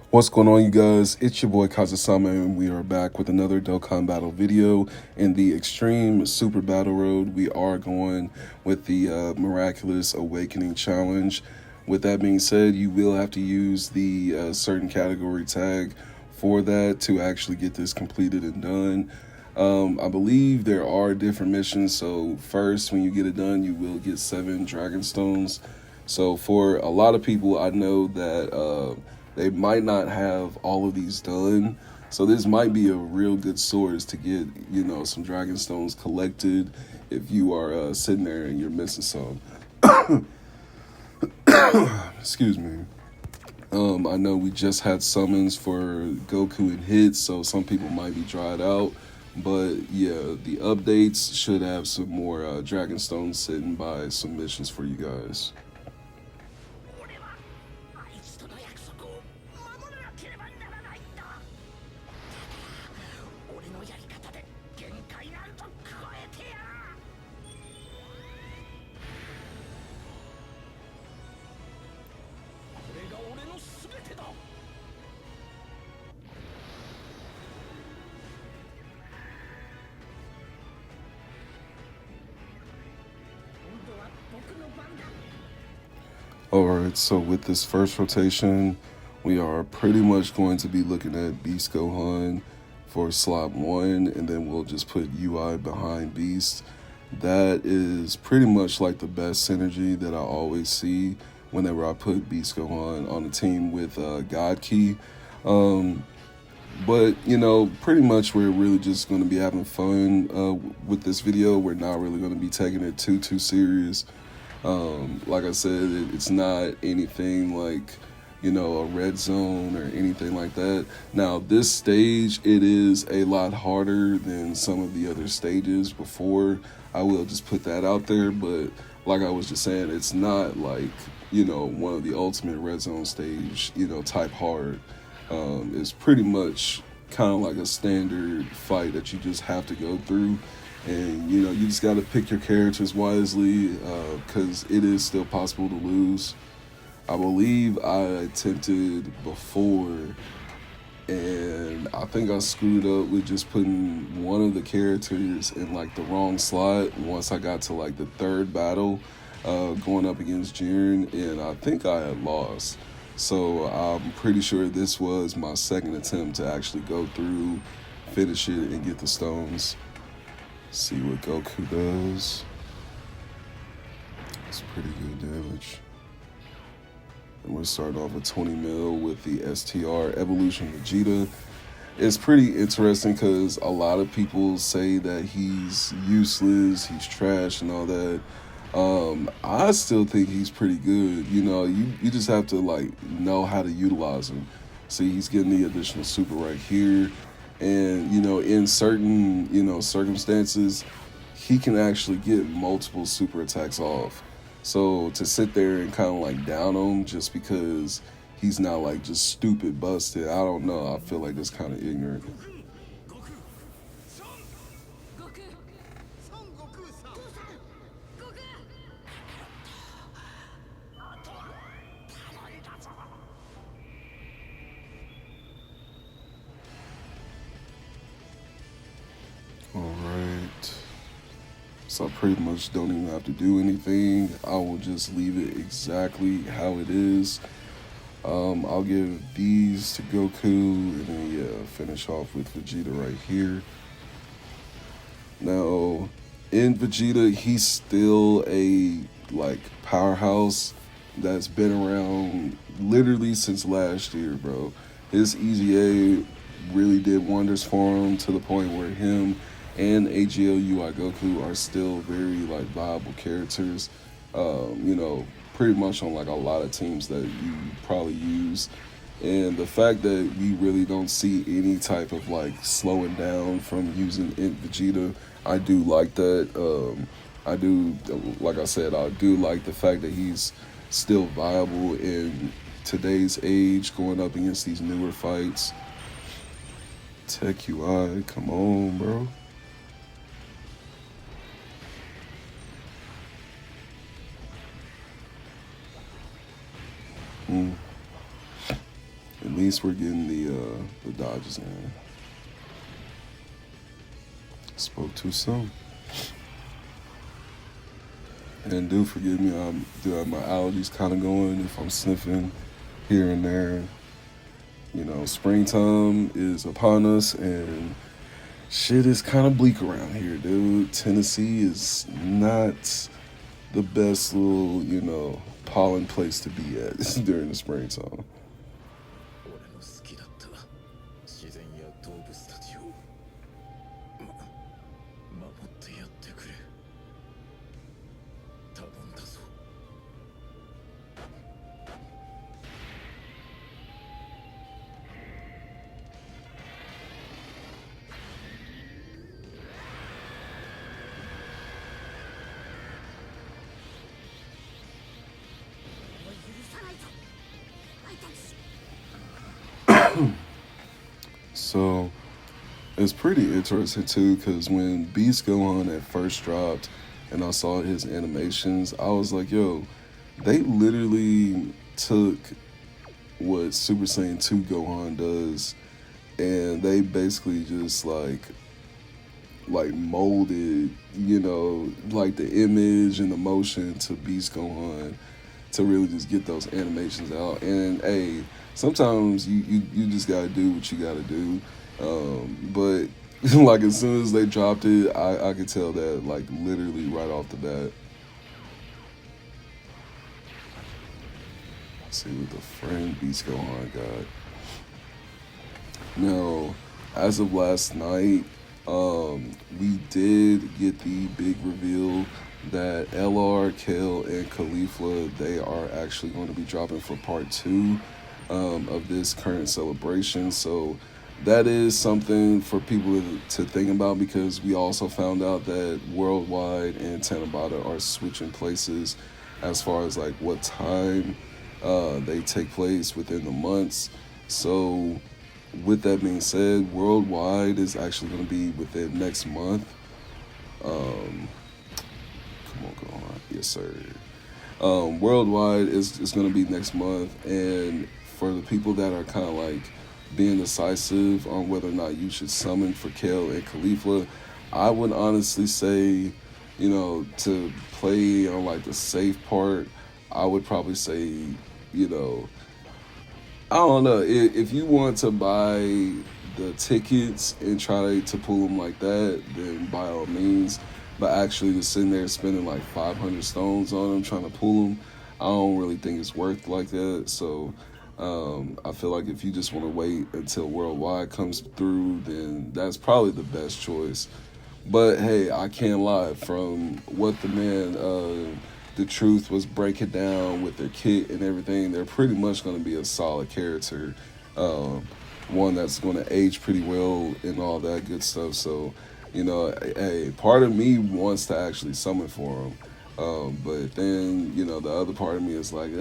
What's going on, you guys? It's your boy Kaiza-Sama, and we are back with another Dokkan Battle video. In the Extreme Super Battle Road, we are going with the Miraculous Awakening Challenge. With that being said, you will have to use the certain category tag for that to actually get this completed and done. I believe there are different missions, so first, when you get it done, you will get 7 Dragon Stones. So for a lot of people, I know that they might not have all of these done. So this might be a real good source to get, some Dragon Stones collected if you are sitting there and you're missing some. Excuse me. I know we just had summons for Goku and hits, so some people might be dried out. But yeah, the updates should have some more Dragon Stones sitting by some missions for you guys. Alright, so with this first rotation, we are pretty much going to be looking at Beast Gohan for slot 1, and then we'll just put UI behind Beast. That is pretty much like the best synergy that I always see whenever I put Beast Gohan on a team with God Key. But, pretty much we're really just going to be having fun with this video. We're not really going to be taking it too serious. Like I said, it's not anything like, a red zone or anything like that. Now, this stage, it is a lot harder than some of the other stages before. I will just put that out there, but like I was just saying, it's not like, one of the ultimate red zone stage, type hard. It's pretty much kind of like a standard fight that you just have to go through. And, you just got to pick your characters wisely because it is still possible to lose. I believe I attempted before, and I think I screwed up with just putting one of the characters in, the wrong slot once I got to, the third battle going up against Jiren, and I think I had lost. So I'm pretty sure this was my second attempt to actually go through, finish it, and get the stones. See what Goku does. It's pretty good damage. And we'll start off with 20 mil with the STR Evolution Vegeta. It's pretty interesting because a lot of people say that he's useless, he's trash and all that. I still think he's pretty good. You just have to know how to utilize him. See, he's getting the additional super right here. And, in certain, circumstances, he can actually get multiple super attacks off. So to sit there and kind of down him just because he's not just stupid busted, I don't know. I feel like that's kind of ignorant. Alright, so I pretty much don't even have to do anything. I will just leave it exactly how it is. I'll give these to Goku, and then finish off with Vegeta right here. Now, in Vegeta, he's still a powerhouse that's been around literally since last year, bro. His EZA really did wonders for him to the point where him and AGL UI Goku are still very viable characters, pretty much on a lot of teams that you probably use. And the fact that we really don't see any type of slowing down from using Vegeta, I do like that. I do, like I said, I do like the fact that he's still viable in today's age going up against these newer fights. Tech UI, come on, bro. At least we're getting the dodges in. Spoke too soon. And do forgive me, I do have my allergies kind of going if I'm sniffing here and there. You know, springtime is upon us, and shit is kind of bleak around here, dude. Tennessee is not the best little, you know, pollen place to be at during the springtime. So it's pretty interesting too, because when Beast Gohan had first dropped and I saw his animations, I was like, yo, they literally took what Super Saiyan 2 Gohan does and they basically just like molded, you know, like the image and the motion to Beast Gohan to really just get those animations out. And hey, sometimes you just gotta do what you gotta do. But like as soon as they dropped it, I could tell that like literally right off the bat. Let's see what the friend Beast Gohan got. Now, as of last night, we did get the big reveal that LR, Kale, and Caulifla, they are actually going to be dropping for part 2 of this current celebration. So that is something for people to think about, because we also found out that Worldwide and Tanabata are switching places as far as like what time they take place within the months. So with that being said, Worldwide is actually going to be within next month. Come on, go on. Yes, sir. Worldwide is going to be next month. And for the people that are kind of like being decisive on whether or not you should summon for Kale and Caulifla, I would honestly say, you know, to play on like the safe part, I would probably say, you know, I don't know, if you want to buy the tickets and try to pull them like that, then by all means. But actually just sitting there spending like 500 stones on them trying to pull them, I don't really think it's worth like that. So I feel like if you just want to wait until Worldwide comes through, then that's probably the best choice. But hey, I can't lie, from what the man The Truth was breaking down with their kit and everything, they're pretty much going to be a solid character. One that's going to age pretty well and all that good stuff. So, you know, hey, part of me wants to actually summon for him. But then, you know, the other part of me is like,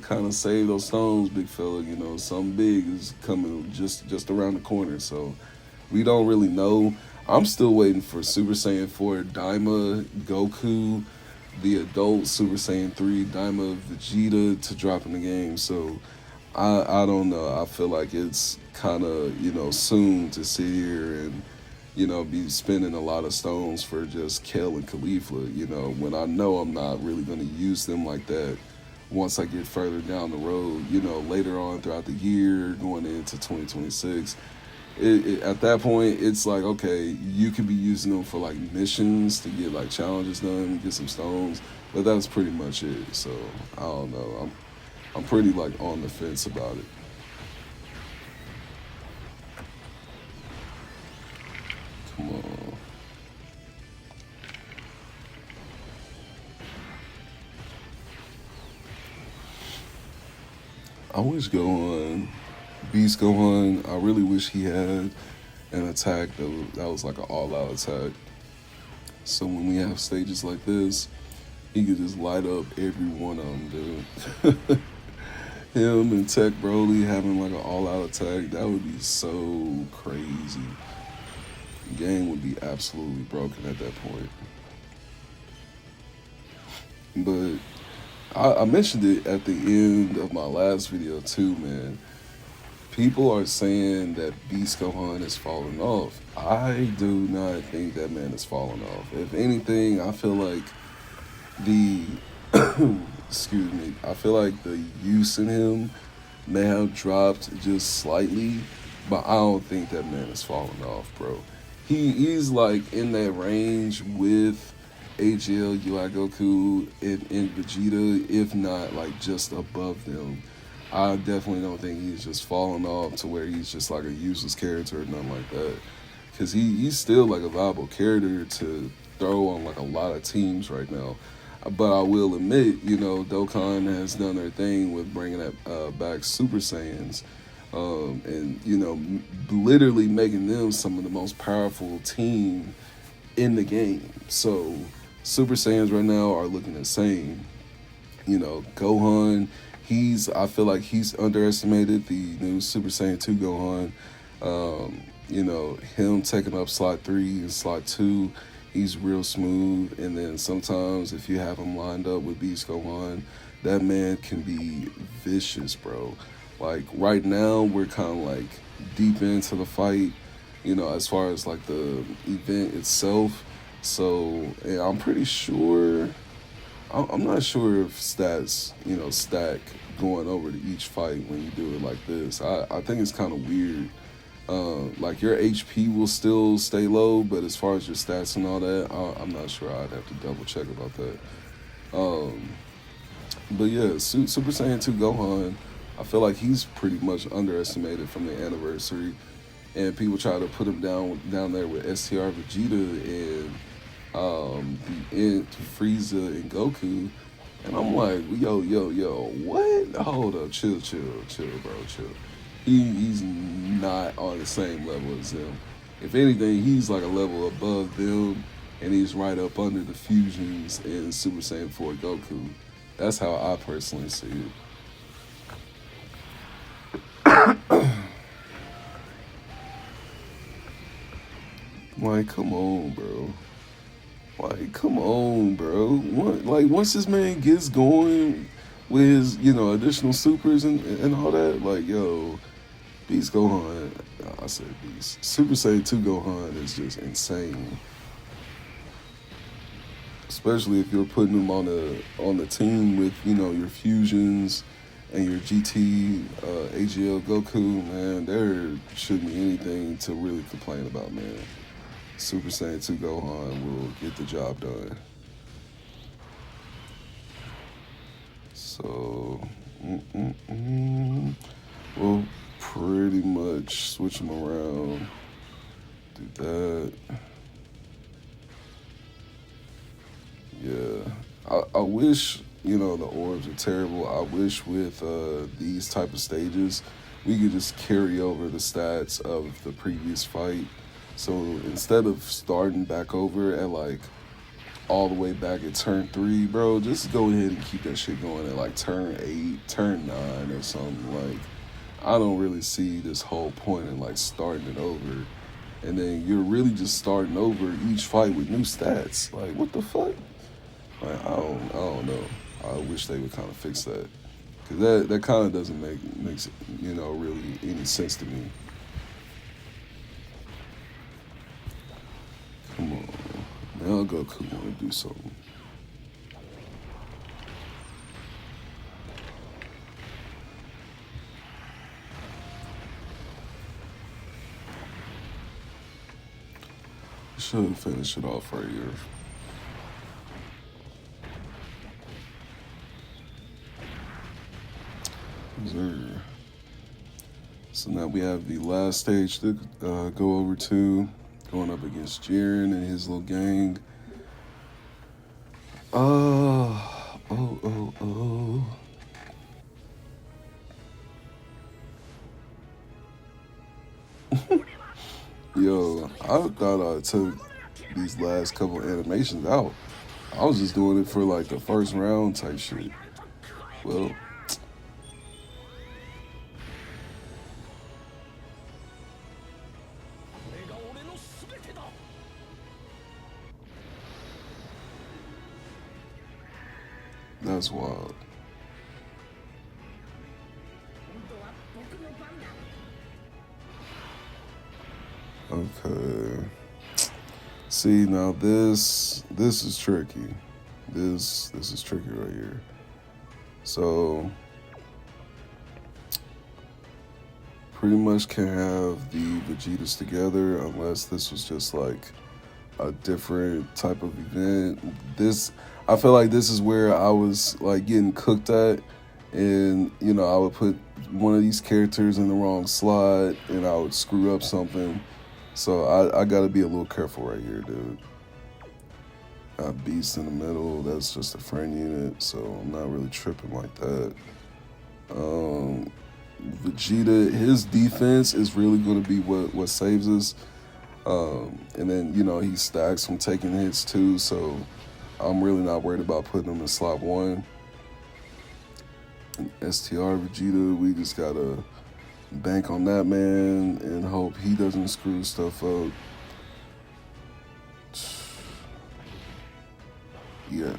kind of save those stones, big fella. You know, something big is coming just around the corner. So we don't really know. I'm still waiting for Super Saiyan 4 Daima Goku, the adult Super Saiyan 3 Daima Vegeta to drop in the game. So I don't know. I feel like it's kind of, you know, soon to sit here and, you know, be spending a lot of stones for just Kale and Caulifla, you know, when I know I'm not really going to use them like that once I get further down the road, you know, later on throughout the year, going into 2026. At that point, it's like, okay, you could be using them for like missions to get like challenges done, get some stones, but that's pretty much it. So I don't know. I'm pretty like on the fence about it. Come on. I wish Beast Gohan, I really wish he had an attack that was like an all-out attack. So when we have stages like this, he could just light up every one of them, dude. Him and Tech Broly having like an all-out attack, that would be so crazy. The game would be absolutely broken at that point. But I mentioned it at the end of my last video too, man. People are saying that Beast Gohan is falling off. I do not think that man is falling off. If anything, I feel like the excuse me, I feel like the use in him may have dropped just slightly, but I don't think that man is falling off, bro. He's like in that range with AGL, UI Goku, and Vegeta, if not like just above them. I definitely don't think he's just falling off to where he's just like a useless character or nothing like that. Cause he's still like a viable character to throw on like a lot of teams right now. But I will admit, you know, Dokkan has done their thing with bringing back Super Saiyans, and you know, literally making them some of the most powerful team in the game. So Super Saiyans right now are looking insane. You know, Gohan, I feel like he's underestimated, the new Super Saiyan 2 Gohan. You know, him taking up slot 3 and slot 2, he's real smooth. And then sometimes if you have him lined up with Beast Gohan, that man can be vicious, bro. Like right now, we're kind of like deep into the fight, you know, as far as like the event itself. So and I'm pretty sure, I'm not sure if stats, you know, stack going over to each fight when you do it like this. I think it's kind of weird. Like your HP will still stay low, but as far as your stats and all that, I'm not sure. I'd have to double check about that. But yeah, Super Saiyan 2 Gohan, I feel like he's pretty much underestimated from the anniversary, and people try to put him down there with STR Vegeta and the Frieza and Goku, and I'm like, yo, what? Hold up, chill, bro, chill. He's not on the same level as them. If anything, he's like a level above them, and he's right up under the fusions in Super Saiyan 4 Goku. That's how I personally see it. Like, come on, bro. Like, come on, bro. Like, once this man gets going with his, you know, additional supers and all that, like, yo, Beast Gohan, I said Beast. Super Saiyan 2 Gohan is just insane. Especially if you're putting him on the team with, you know, your fusions and your GT AGL Goku, man, there shouldn't be anything to really complain about, man. Super Saiyan 2 Gohan will get the job done. So, we'll pretty much switch them around. Do that. Yeah. I wish, you know, the orbs are terrible. I wish with these type of stages, we could just carry over the stats of the previous fight. So instead of starting back over at like all the way back at turn 3, bro, just go ahead and keep that shit going at like turn 8, turn 9 or something. Like, I don't really see this whole point in like starting it over. And then you're really just starting over each fight with new stats. Like, what the fuck? Like, I don't know. I wish they would kind of fix that. Because that kind of doesn't makes you know, really any sense to me. Come on. Now Goku want to do something. Should finish it off right here. Sir. So now we have the last stage to go over to, going up against Jiren and his little gang. Oh. Yo, I thought I took these last couple animations out. I was just doing it for like the first round type shit. Well, that's wild. Okay. See, now this is tricky. This is tricky right here. So pretty much can have the Vegetas together unless this was just like a different type of event. This I feel like this is where I was like getting cooked at, and you know I would put one of these characters in the wrong slot and I would screw up something. So I got to be a little careful right here, dude. Beast in the middle, that's just a friend unit, so I'm not really tripping like that. Vegeta, his defense is really going to be what saves us. And then, you know, he stacks from taking hits too, so I'm really not worried about putting him in slot 1. And STR Vegeta, we just got to bank on that man and hope he doesn't screw stuff up. Yeah.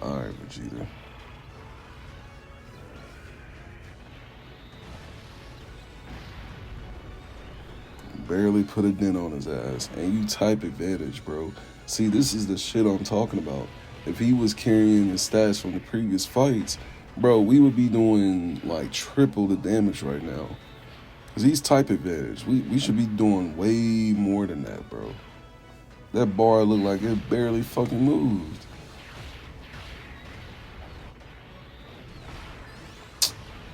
Alright, Vegeta. Barely put a dent on his ass. And you type advantage, bro. See, this is the shit I'm talking about. If he was carrying his stats from the previous fights, bro, we would be doing like triple the damage right now. Because he's type advantage. We should be doing way more than that, bro. That bar looked like it barely fucking moved.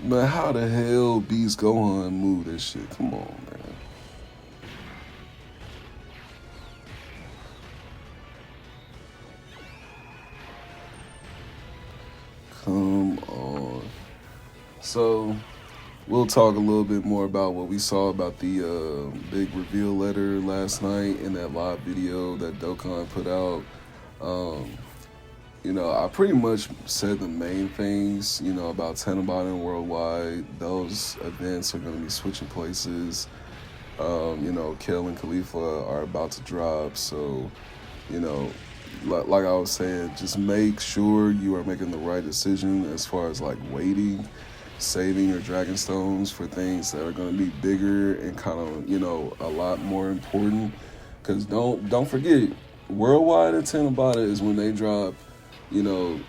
But how the hell Beast Gohan move this shit? Come on, man. Come on. So we'll talk a little bit more about what we saw about the big reveal letter last night in that live video that Dokkan put out. You know, I pretty much said the main things, you know, about Tenenbaum and Worldwide. Those events are going to be switching places. You know, Kel and Khalifa are about to drop. So, you know, like I was saying, just make sure you are making the right decision as far as like waiting, saving your Dragon Stones for things that are going to be bigger and kind of, you know, a lot more important. Because don't forget, Worldwide and Tenenbaum is when they drop, you know,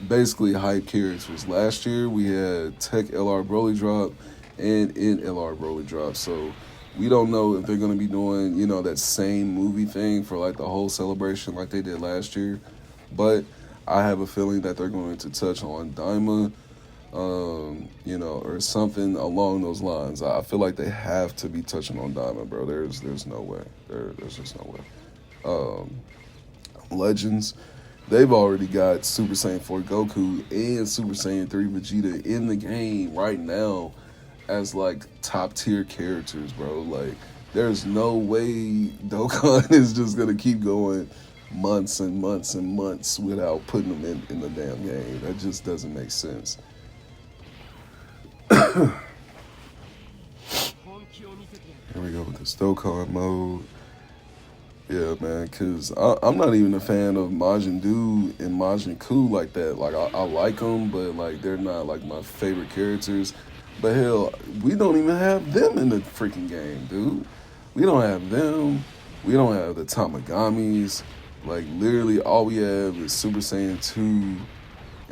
basically hype characters. Last year we had Tech LR Broly drop and in LR Broly drop. So we don't know if they're going to be doing, you know, that same movie thing for like the whole celebration like they did last year. But I have a feeling that they're going to touch on Daima, you know, or something along those lines. I feel like they have to be touching on Daima, bro. There's no way. There's just no way. Legends, they've already got Super Saiyan 4 Goku and Super Saiyan 3 Vegeta in the game right now as like top tier characters, bro. Like, there's no way Dokkan is just gonna keep going months and months and months without putting them in the damn game. That just doesn't make sense. Here we go with this Dokkan mode. Yeah, man, because I'm not even a fan of Majin Buu and Majin Buu like that. Like, I like them, but, like, they're not, like, my favorite characters. But, hell, we don't even have them in the freaking game, dude. We don't have them. We don't have the Tamagamis. Like, literally, all we have is Super Saiyan 2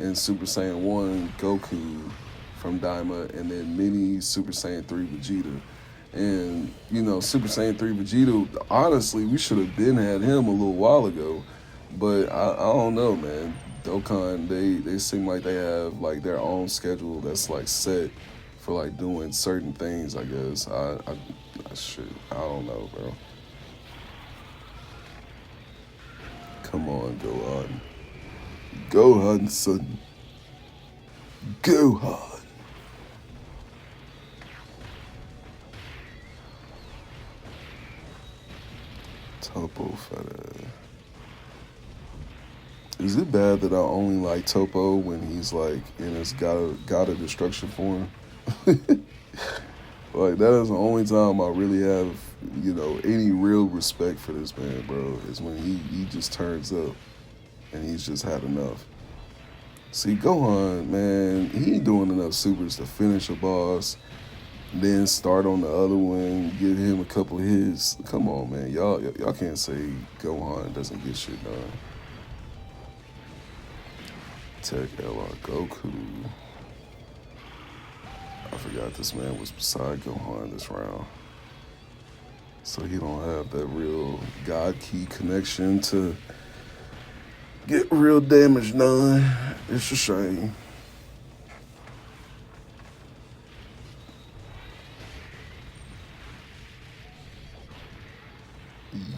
and Super Saiyan 1 Goku from Daima, and then mini Super Saiyan 3 Vegeta. And, you know, Super Saiyan 3 Vegeta, honestly, we should have been had him a little while ago. But I don't know, man. Dokkan, they seem like they have, like, their own schedule that's, like, set for, like, doing certain things, I guess. I don't know, bro. Come on, Gohan. Gohan, son. Gohan. Topo feta. Is it bad that I only like Topo when he's like in his God of Destruction form? Like, that is the only time I really have, you know, any real respect for this man, bro, is when he just turns up and he's just had enough. See, Gohan, man, he ain't doing enough supers to finish a boss. then start on the other one, give him a couple hits. Come on, man, y'all can't say Gohan doesn't get shit done. Tech LR Goku. I forgot this man was beside Gohan this round. So he don't have that real God key connection to get real damage done. It's a shame.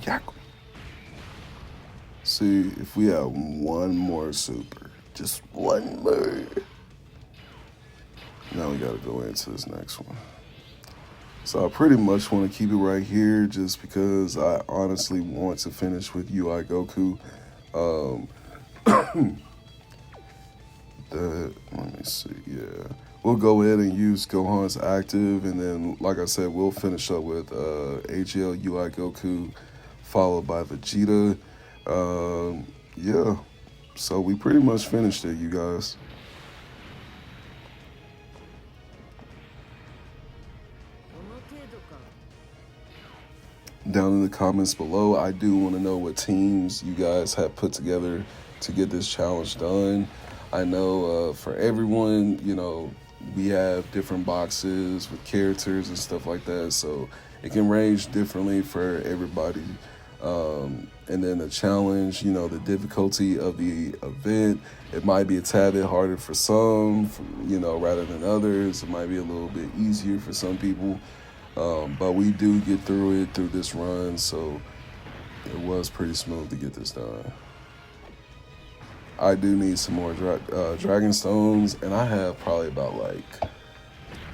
Yak. See, if we have one more super, just one more. Now we gotta go into this next one. So I pretty much want to keep it right here just because I honestly want to finish with UI Goku. Let me see, yeah. We'll go ahead and use Gohan's active, and then, like I said, we'll finish up with AGL UI Goku, followed by Vegeta. Yeah, so we pretty much finished it, you guys. Down in the comments below, I do want to know what teams you guys have put together to get this challenge done. I know for everyone, you know, we have different boxes with characters and stuff like that, so it can range differently for everybody. And then the challenge, you know, the difficulty of the event, it might be a tad bit harder for some, you know, rather than others. It might be a little bit easier for some people. But we do get through it through this run, so it was pretty smooth to get this done. I do need some more Dragon Stones, and I have probably about like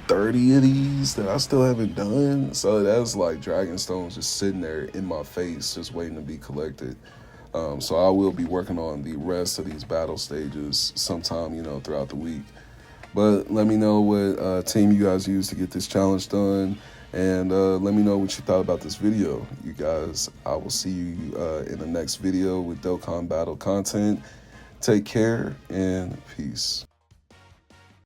30 of these that I still haven't done. So that's like Dragon Stones just sitting there in my face, just waiting to be collected. So I will be working on the rest of these battle stages sometime, you know, throughout the week. But let me know what team you guys use to get this challenge done. And let me know what you thought about this video. You guys, I will see you in the next video with Dokkan Battle content. Take care and peace.